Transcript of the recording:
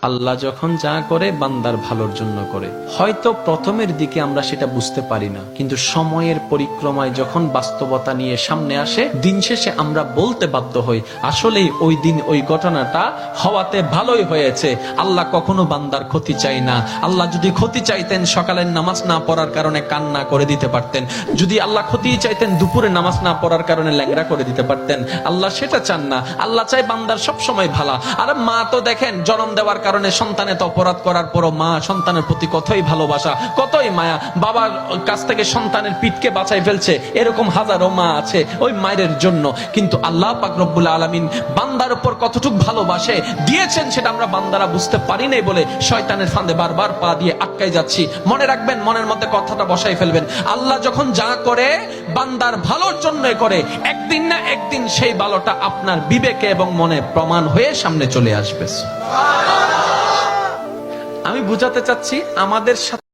আল্লাহ যখন যা করে বান্দার ভালোর জন্য করে। হয়তো প্রথমের দিকে আমরা সেটা বুঝতে পারি না, কিন্তু সময়ের পরিক্রমায় যখন বাস্তবতা নিয়ে সামনে আসে, দিন শেষে আমরা বলতে বাধ্য হই আসলেই ওই দিন ওই ঘটনাটা হওয়াতে ভালোই হয়েছে। আল্লাহ কখনো বান্দার ক্ষতি চাই না। আল্লাহ যদি ক্ষতি চাইতেন সকালের নামাজ না পড়ার কারণে কান্না করে দিতে পারতেন। যদি আল্লাহ ক্ষতি চাইতেন দুপুরে নামাজ না পড়ার কারণে ল্যাংড়া করে দিতে পারতেন। আল্লাহ সেটা চান না। আল্লাহ চাই বান্দার সব সময় ভালো। আর মা তো দেখেন জন্ম দেওয়ার কারণে সন্তানের অপরাধ করার পরও মা সন্তানের প্রতি কতই ভালোবাসা, কতই মায়া। বাবার কাছ থেকে সন্তানের পিঠকে বাঁচাই ফেলছে, এরকম হাজারো মা আছে ওই মায়ের জন্য। কিন্তু আল্লাহ পাক রব্বুল আলামিন বান্দার উপর কতটুকু ভালোবাসে দিয়েছেন সেটা আমরা বান্দারা বুঝতে পারি নাই বলে শয়তানের ফাঁদে বারবার পা দিয়ে আটকাই যাচ্ছি। মনে রাখবেন, মনের মধ্যে কথাটা বসাই ফেলবেন, আল্লাহ যখন যা করে বান্দার ভালোর জন্যই করে। একদিন না একদিন সেই ভালোটা আপনার বিবেকে এবং মনে প্রমাণ হয়ে সামনে চলে আসবে। আমি বুঝাতে চাচ্ছি আমাদের সাথে